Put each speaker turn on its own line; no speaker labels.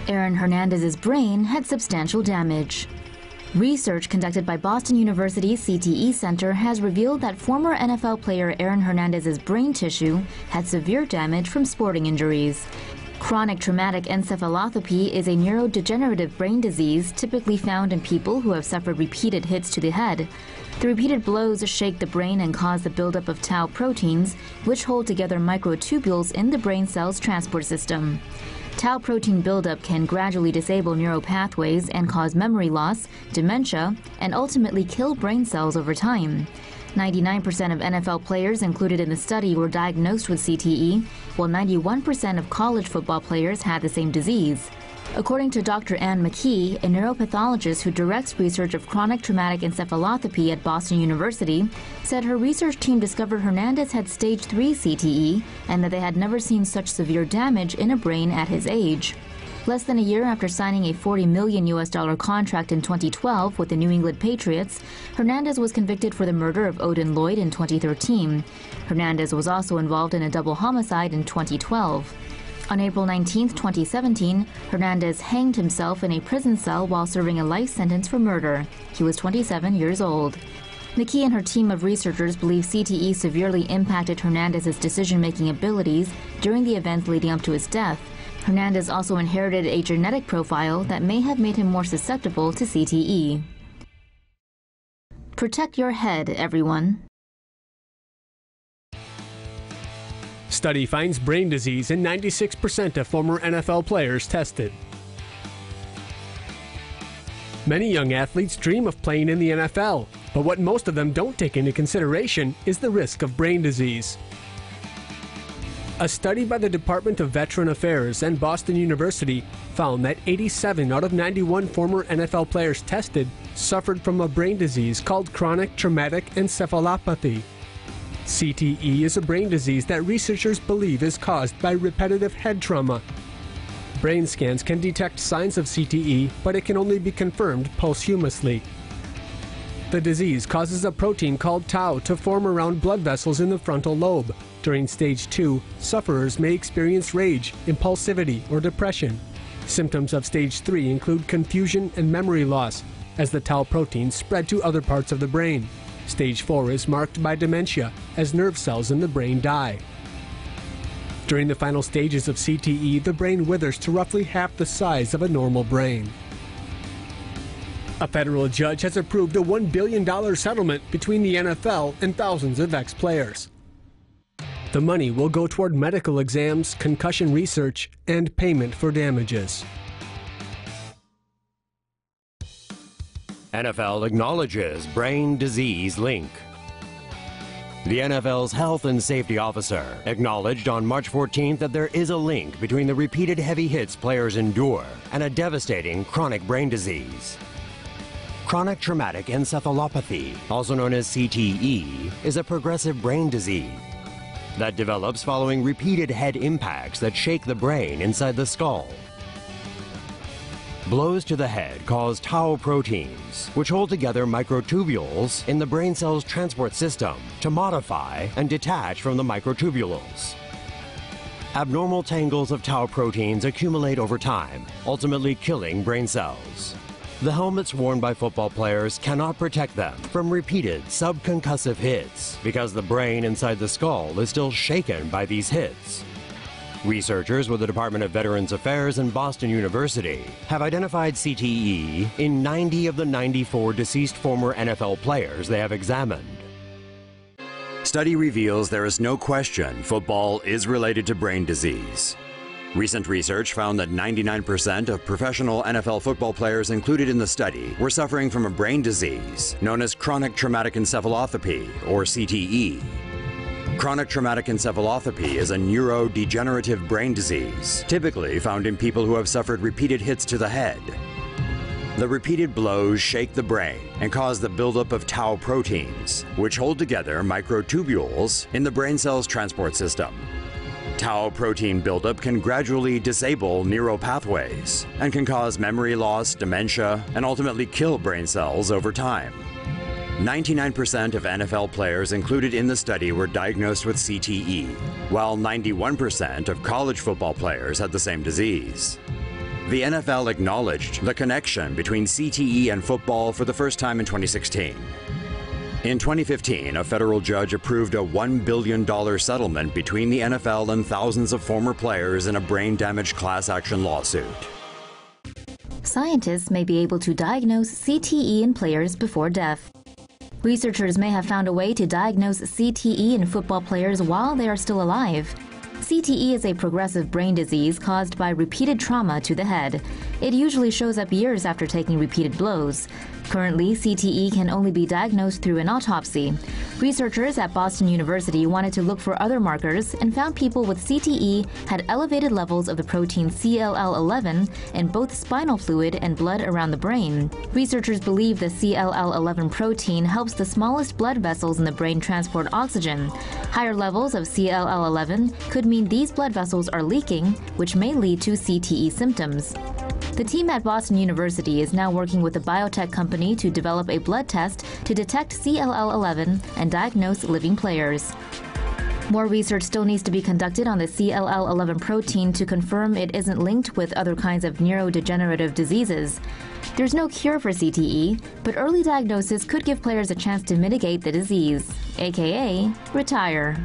Aaron Hernandez's brain had substantial damage. Research conducted by Boston University's CTE Center has revealed that former NFL player Aaron Hernandez's brain tissue had severe damage from sporting injuries. Chronic traumatic encephalopathy is a neurodegenerative brain disease typically found in people who have suffered repeated hits to the head. The repeated blows shake the brain and cause the buildup of tau proteins, which hold together microtubules in the brain cell's transport system. Tau protein buildup can gradually disable neuropathways and cause memory loss, dementia, and ultimately kill brain cells over time. 99% of NFL players included in the study were diagnosed with CTE, while 91% of college football players had the same disease. According to Dr. McKee, a neuropathologist who directs research of chronic traumatic encephalopathy at Boston University, said her research team discovered Hernandez had stage 3 CTE and that they had never seen such severe damage in a brain at his age. Less than a year after signing a $40 million contract in 2012 with the New England Patriots, Hernandez was convicted for the murder of Odin Lloyd in 2013. Hernandez was also involved in a double homicide in 2012. On April 19, 2017, Hernandez hanged himself in a prison cell while serving a life sentence for murder. He was 27 years old. McKee and her team of researchers believe CTE severely impacted Hernandez's decision-making abilities during the events leading up to his death. Hernandez also inherited a genetic profile that may have made him more susceptible to CTE. Protect your head, everyone.
Study finds brain disease in 96% of former NFL players tested. Many young athletes dream of playing in the NFL, but what most of them don't take into consideration is the risk of brain disease. A study by the Department of Veteran Affairs and Boston University found that 87 out of 91 former NFL players tested suffered from a brain disease called chronic traumatic encephalopathy. CTE is a brain disease that researchers believe is caused by repetitive head trauma. Brain scans can detect signs of CTE, but it can only be confirmed posthumously. The disease causes a protein called tau to form around blood vessels in the frontal lobe. During stage 2, sufferers may experience rage, impulsivity, or depression. Symptoms of stage 3 include confusion and memory loss, as the tau protein spread to other parts of the brain. Stage 4 is marked by dementia, as nerve cells in the brain die. During the final stages of CTE, the brain withers to roughly half the size of a normal brain. A federal judge has approved a $1 billion settlement between the NFL and thousands of ex-players. The money will go toward medical exams, concussion research, and payment for damages.
NFL acknowledges brain disease link. The NFL's health and safety officer acknowledged on March 14th that there is a link between the repeated heavy hits players endure and a devastating chronic brain disease. Chronic traumatic encephalopathy, also known as CTE, is a progressive brain disease that develops following repeated head impacts that shake the brain inside the skull. Blows to the head cause tau proteins, which hold together microtubules in the brain cell's transport system to modify and detach from the microtubules. Abnormal tangles of tau proteins accumulate over time, ultimately killing brain cells. The helmets worn by football players cannot protect them from repeated subconcussive hits because the brain inside the skull is still shaken by these hits. Researchers with the Department of Veterans Affairs and Boston University have identified CTE in 90 of the 94 deceased former NFL players they have examined.
Study reveals there is no question football is related to brain disease. Recent research found that 99% of professional NFL football players included in the study were suffering from a brain disease known as chronic traumatic encephalopathy, or CTE. Chronic traumatic encephalopathy is a neurodegenerative brain disease, typically found in people who have suffered repeated hits to the head. The repeated blows shake the brain and cause the buildup of tau proteins, which hold together microtubules in the brain cell's transport system. Tau protein buildup can gradually disable neuropathways and can cause memory loss, dementia, and ultimately kill brain cells over time. 99% of NFL players included in the study were diagnosed with CTE, while 91% of college football players had the same disease. The NFL acknowledged the connection between CTE and football for the first time in 2016. In 2015, a federal judge approved a $1 billion settlement between the NFL and thousands of former players in a brain damage class action lawsuit.
Scientists may be able to diagnose CTE in players before death. Researchers may have found a way to diagnose CTE in football players while they are still alive. CTE is a progressive brain disease caused by repeated trauma to the head. It usually shows up years after taking repeated blows. Currently, CTE can only be diagnosed through an autopsy. Researchers at Boston University wanted to look for other markers and found people with CTE had elevated levels of the protein CLL11 in both spinal fluid and blood around the brain. Researchers believe the CLL11 protein helps the smallest blood vessels in the brain transport oxygen. Higher levels of CLL11 could mean these blood vessels are leaking, which may lead to CTE symptoms. The team at Boston University is now working with a biotech company to develop a blood test to detect CLL11 and diagnose living players. More research still needs to be conducted on the CLL11 protein to confirm it isn't linked with other kinds of neurodegenerative diseases. There's no cure for CTE, but early diagnosis could give players a chance to mitigate the disease, aka retire.